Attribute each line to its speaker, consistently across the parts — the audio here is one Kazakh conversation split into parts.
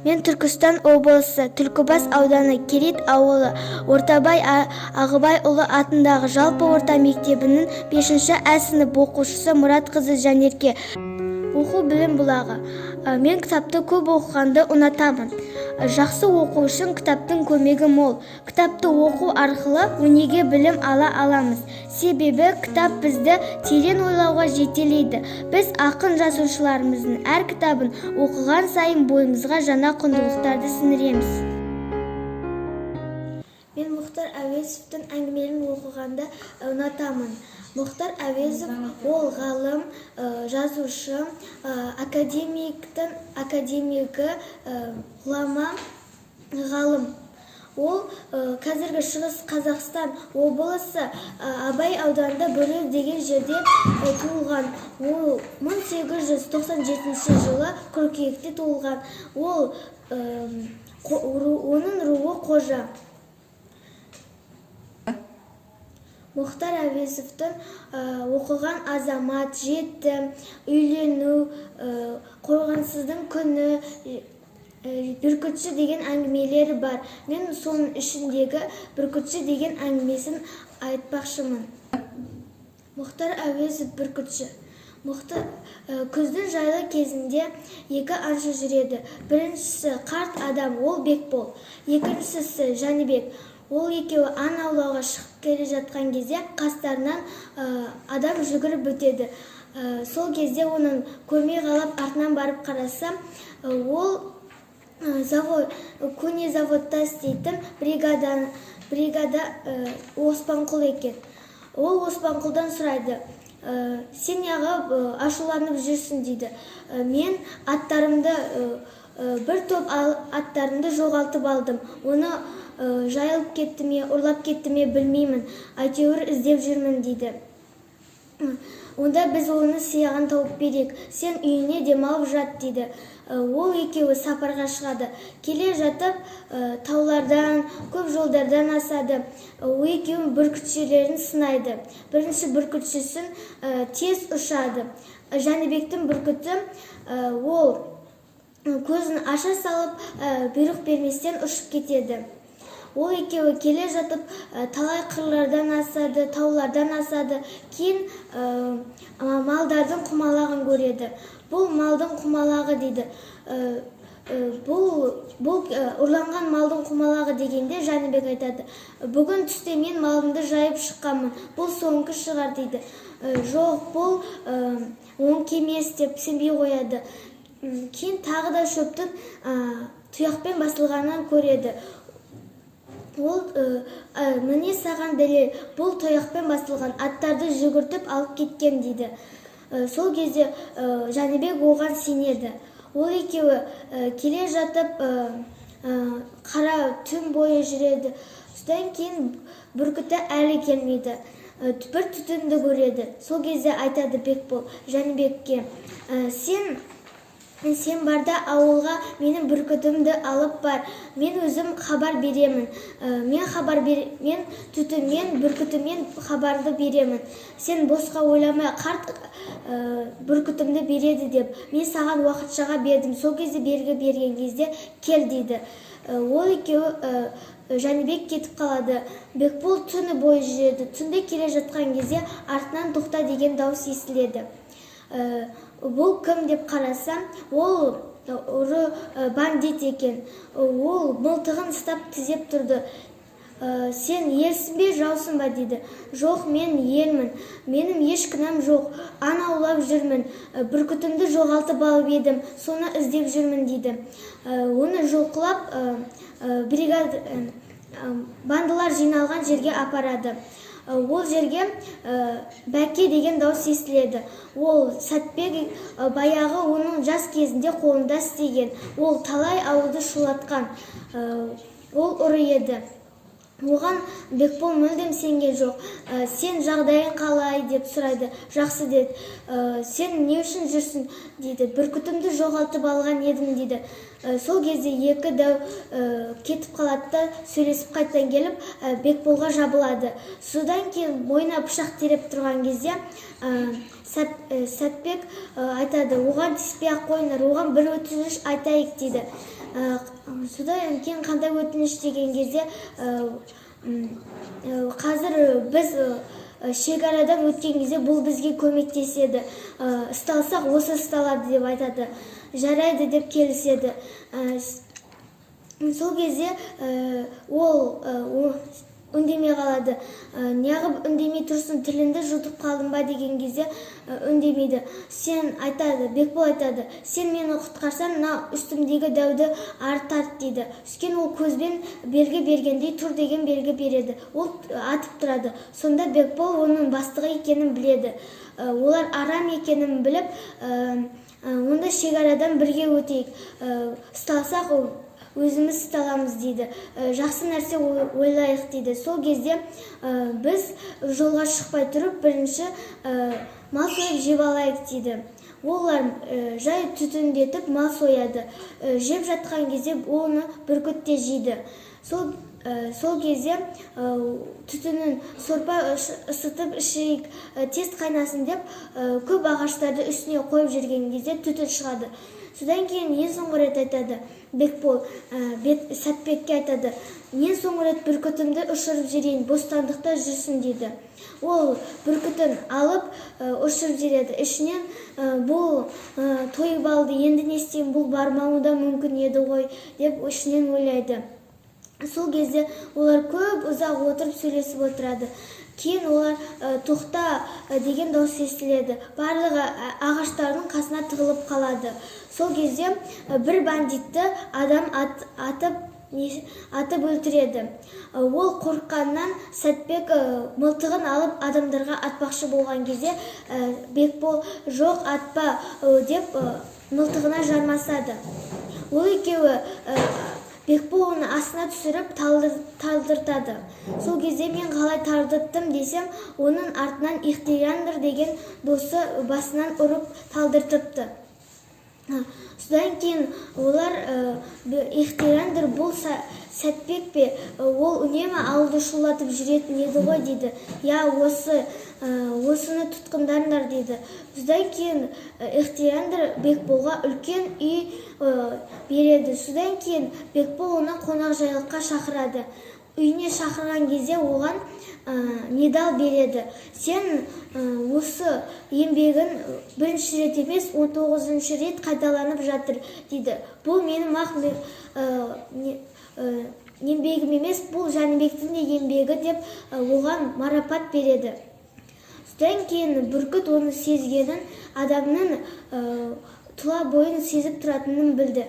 Speaker 1: Мен Түркістан облысы, Түлкібас ауданы, Керет ауылы, Ортабай Ағыбайұлы атындағы жалпы орта мектебінің 5-ші А сынып оқушысы Мұратқызы Жанерке. Оқу білім бұлағы. Мен кітапты көп оқығанды ұнатамын. Жақсы оқу үшін кітаптың көмегі мол. Кітапты оқу арқылы өнеге білім ала аламыз. Себебі кітап бізді терең ойлауға жетелейді. Біз ақын жазушыларымыздың әр кітабын оқыған сайын бойымызға жаңа құндылықтарды сіңіреміз. Мен Мұхтар Әуезовтың әңгімелерін оқығанды ұнатамын. Мұхтар Әуезов ол ғалым, жазушы, академигі, ғұлама, ғалым. Ол қазіргі Шығыс Қазақстан облысы Абай ауданында Бөрлі деген жерде туылған. Ол 1897 жылы қыркүйекте туылған. Оның руы Қожа. Мұхтар Әуезовтың оқыған азамат, жетім, үйлену, қорғансыздың күні, бүркітші деген әңгімелері бар. Мен соның ішіндегі бүркітші деген әңгімесін айтпақшымын. Мұхтар Әуезов бүркітші. Күздің жайлы кезінде екі аңшы жүреді. Біріншісі қарт адам, ол Бекбол. Екіншісі Жәнібек. Ол екеуі аң аулауға шығып келе жатқан кезде қастарынан адам жүгіріп өтеді. Сол кезде оның көрмей қалып артынан барып қараса, ол көне заводта істейтін бригада Оспанқұл екен. Ол Оспанқұлдан сұрайды: сен неғып ашуланып жүрсің дейді. Мен бір топ аттарымды жоғалтып алдым. Оны жайылып кетті ме, ұрлап кетті ме білмеймін. Әйтеуір іздеп жүрмін дейді. Онда біз оны сияғын тауып берек. Сен үйіне демалып жат дейді. Ол екеуі сапарға шығады. Келе жатып таулардан, көп жолдардан асады. Ол екеуі бүркітшілерін сынайды. Бірінші бүркітшісін тез ұшады. Жәнібектің бүркіті ол көзін аша салып, бұйрық берместен ұшып кетеді. Ол екеуі келе жатып талай қырлардан асады, таулардан асады. Кейін малдардың құмалағын көреді. Бұл малдың құмалағы дейді. Бұл ұрланған малдың құмалағы дегенде Жәнібек айтады: бүгін түсте мен малымды жайып шыққанмын, бұл соңғы шығар дейді. Жоқ, бұл оңқа емес деп сенбей қояды. Кейін тағы да шөптің тұяқпен басылғанын көреді. Ол міне саған дәлел, бұл тұяқпен басылған аттарды жүгіртіп алып кеткен дейді. Сол кезде Жәнібек оған сенеді. Ол екеуі келе жатып қара түн бойы жүреді. Содан кейін бүркіті әлі келмейді. Бір түтінді көреді. Сол кезде айтады Бекбол Жәнібекке: сен барда ауылға менің бүркітімді алып бар. Мен өзім хабар беремін. Мен түтінмен, бүркітімен хабарды беремін. Сен босқа ойламай, қарт бүркітімді береді деп. Мен саған уақытшаға бердім. Сол кезде бергі берген кезде кел дейді. Ол екеуі Жәнібек кетіп қалады. Бекбол түні бойы жүреді. Түнде келе жатқан кезде артынан тоқта деген дауыс естіледі. Бұл кім деп қараса, ол ұры бандит екен. Ол мылтығын ұстап тізеп тұрды. Сен елсің бе, жаусың ба дейді. Жоқ, мен елмін. Менің еш кінәм жоқ. Аң аулап жүрмін. Бүркітімді жоғалтып алып едім. Соны іздеп жүрмін дейді. Оны жұлқылап бандылар жиналған жерге апарады. Ол жерге Бәке деген дауыс естіледі. Ол Сәтбек баяғы оның жас кезінде қолында істеген. Ол талай ауылды шулатқан. Ол ұры еді. Оған Бекбол мүлдем сенген жоқ. Сен жағдайың қалай деп сұрайды. Жақсы деді. Сен не үшін жүрсің дейді. Бүркітімді жоғалтып алған едім дейді. Сол кезде екі дәу кетіп қалады да сөйлесіп қайттан келіп Бекболға жабылады. Содан кейін мойнына пышақ тереп тұрған кезде Сәтбек айтады: оған тиіспей ақ қойыңдар, оған бір өтініш айтайық дейді. содан кейін қандай өтініш деген кезде қазір біз шекарадан өткен кезде бұл бізге көмектеседі, ұсталсақ осы ұсталады деп айтады, жарайды деп келіседі. Сол кезде ол үндемей қалады. Неғып үндемей тұрсын, тілінді жұтып қалдың ба деген кезде үндемейді. Сен айтады, Бекбол айтады, сен мені құтқарсаң, үстімдегі дәуді арт дейді. Үскен ол көзбен белгі бергендей тұр деген белгі береді. Ол атып тұрады. Сонда Бекбол оның бастығы екенін біледі. Олар арам екенін біліп, онда шекарадан бірге өтейік. Ұсталсақ өзіміз ұсталамыз дейді. Жақсы нәрсе ойлайық дейді. Сол кезде біз жолға шықпай тұрып, бірінші мал сойып жеп алайық дейді. Олар жай түтіндетіп мал сояды. Жеп жатқан кезде оны бүркіт те жейді. Сол кезде түтінін сорпа ысытып ішейік, тез қайнасын деп көп ағаштарды үстіне қойып жүрген кезде түтін шығады. Содан кейін ең соңғы рет айтады, Бекбол Сәтбекке айтады, ең соңғы рет бүркітімді ұшырып жіберейін, бостандықта жүрсін дейді. Ол бүркітін алып ұшырып жібереді. Ішінен бұл тойып алды, енді не істеймін, бұл бармауы да мүмкін еді ғой деп ішінен ойлайды. Сол кезде олар көп ұзақ отырып сөйлесіп отырады. Кейін олар тоқта деген дауыс естіледі. Барлығы ағаштардың қасына тығылып қалады. Сол кезде бір бандитті адам атып өлтіреді. Ол қорыққаннан Сәтбек мылтығын алып адамдарға атпақшы болған кезде Бекбол жоқ атпа деп мылтығына жармасады. Ол екеуі Бекбол оны астына түсіріп талдыртады. Сол кезде мен қалай талдырттым десем, оның артынан Ихтияндыр деген досы басынан ұрып талдыртыпты. Содан кейін олар Ихтияндыр бұл Сәтбек пе, ол үнемі ауылды шулатып жүретін еді ғой дейді. Я, осыны тұтқындардар дейді. Содан кейін Ихтияндыр Бекболға үлкен үй береді. Содан кейін Бекбол оны қонақжайлыққа шақырады. Үйіне шақырған кезде оған медал береді. Сен осы еңбегін бірінші рет емес, 19-шы рет қайталанып жатыр дейді. Бұл менің еңбегім емес, бұл Жәнібектің де еңбегі деп оған марапат береді. Содан кейін бүркіт оны сезгенін, адамның тұла бойын сезіп тұратынын білді.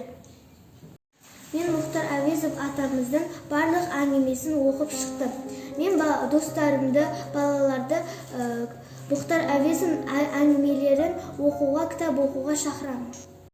Speaker 1: Мен Мұхтар Әуезов атамыздың барлық әңгімесін оқып шықтым. Мен достарымды, балаларды Мұхтар Әуезов әңгімелерін оқуға, кітап оқуға шақырамын.